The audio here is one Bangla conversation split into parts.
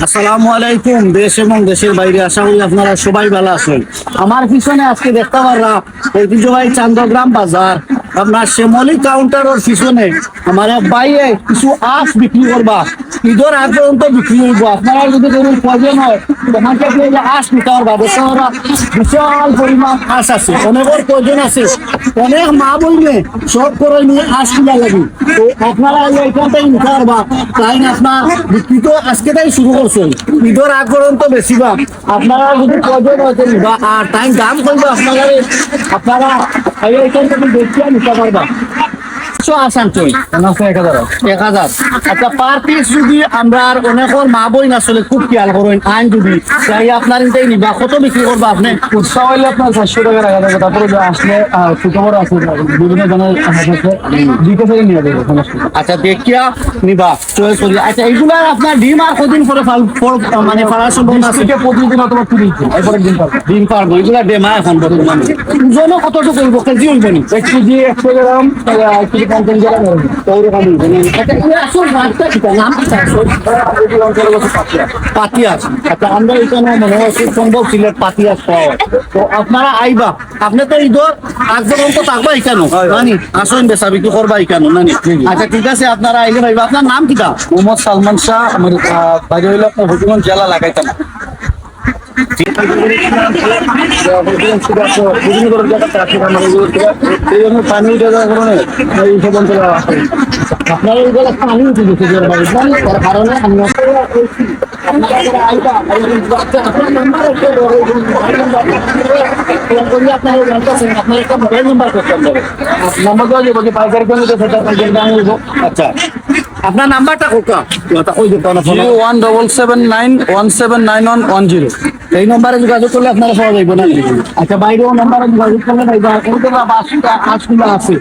আসসালামু আলাইকুম। দেশ এবং দেশের বাইরে আশা করি আপনারা সবাই ভালো আছেন। আমার পিছনে আজকে দেখতে পারলাম ঐতিহ্যবাহী চান্দগ্রাম বাজার আপনার শ্যামলী কাউন্টারের পিছনে আমার এক ভাইয়ে কিছু আখ বিক্রি করবা, ঈদের আগ পর্যন্ত বিক্রি হইব। আপনারা যদি ধরুন প্রয়োজন হয় ওখান থেকে আখ নিতে পারবা। দেখতে পারবা বিশাল পরিমাণ আখ আছে, অনেকের প্রয়োজন আছে, অনেক মা বলবে সব করে নিয়ে আখ কিনা লাগি। তো আপনারা এখান থেকে নিতে পারবা। তাই আপনার বিক্রি তো আজকে তাই শুরু করছেন, ঈদের আগ পর্যন্ত বেশি বা আপনারা যদি প্রয়োজন হয়েছে নিবা। আর তাই দাম করবো আপনারা এখান থেকে দেখিয়ে নিতে পারবা। আসান চল 1000। আচ্ছা, পার পিস যদি আমরা অনেকের মা বই না চলে খুব খেয়াল করেন, আইন যদি তাই আপনার ইনটাই নিবা কত বিক্রি করবো আপনি? উৎসাহ হইলে আপনার 400 টাকা রাখা যাবে। তারপরে আসলে ছোট বড় আছে বিভিন্ন ধরনের দিকে থেকে নিয়ে যাবে। আচ্ছা, দেখিয়া নিবা চয়েস করি। আচ্ছা, এইগুলা আপনার ডিম আর কদিন করে মানে ফালার সম্ভাবনা আছে? প্রতিদিন অথবা 30 দিন এরপরে দিন পারবে। ডিম পারবো এগুলা ডেমা এখন বর্তমানে ওজনও কতটুকু করবো? কেজি হইব নি? 1 কেজি 100 গ্রাম 50 গ্রাম হবে। পাতিয়াস। আচ্ছা, আমরা এখানে মনে হয় সম্ভব সিলেট পাতিয়াস পাওয়া। তো আপনারা আইবা, আপনি তো ঈদের আগ পর্যন্ত থাকবা এখানে নানি, আসেন বেচা বিক্রি করবা এখানে নানি। আচ্ছা, ঠিক আছে, আপনারা আইলে ভাইবা। আপনার নাম কিটা? মোহাম্মদ সালমান শাহ। আমার বাড়ি হইলো আপনার হবিগঞ্জ জেলা লাগাইতাম। বিভিন্ন ধরনের জায়গা আছে, এই জন্য পানি কারণে এইসব অঞ্চলে আসে। আপনারা এইগুলো পানি উঠে গেছে তার কারণে আমি আপনার একটা মোবাইল নাম্বার করতে হবে। নাম্বার দেওয়া যাবে পাইকারি কেন সেটা পাইকারি দাম হইব। আচ্ছা, আপনার নাম্বারটা কোকা? 01791791110। এই নম্বরে যোগাযোগ করলে আপনারা পাওয়া যাইব না? আচ্ছা, বাইরেও নম্বরে যোগাযোগ করলে আজগুলো আছে,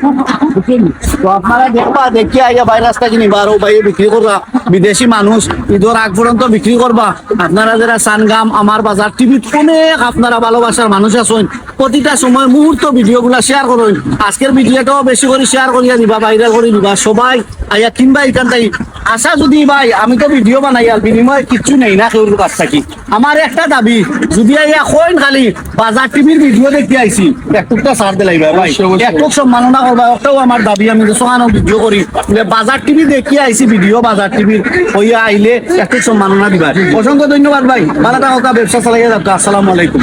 বুঝছেন? তো আপনারা দেখবা, দেখিয়া আইয়া বাইরে রাস্তা কিনি বারো বাইরে বিক্রি করবা। বিদেশি মানুষ ঈদের আগ পর্যন্ত বিক্রি করবা। আপনারা যারা সানগাম আমার বাজার টিভি অনেক আপনারা ভালোবাসার মানুষ আছেন, প্রতিটা সময় মুহূর্ত ভিডিওগুলা শেয়ার করুন। আজকের ভিডিওটাও বেশি করে শেয়ার করিয়া দিবা, ভাইরাল করে দিবা। সবাই আইয়া কিনবা এখান থেকে। আশা যদি ভাই আমি তো ভিডিও বানাই আর বিনিময়ে কিচ্ছু নেই না কেউ কাছ থাকি। আমার একটা দাবি, যদি আইয়া কইন খালি বাজার টিভির ভিডিও দেখতে আইছি একটুকটা ছাড় দিলাই ভাই, একটু সম্মাননা করবা। ওটাও আমার দাবি। আমি সোহানো ভিডিও করি, বাজার টিভি দেখি আইছি ভিডিও বাজার টিভির হইয়া আইলে একটু সম্মাননা দিবা। অসংখ্য ধন্যবাদ ভাই, ভালো থাকা ব্যবসা চালাইয়া যাবো। আসসালামু আলাইকুম।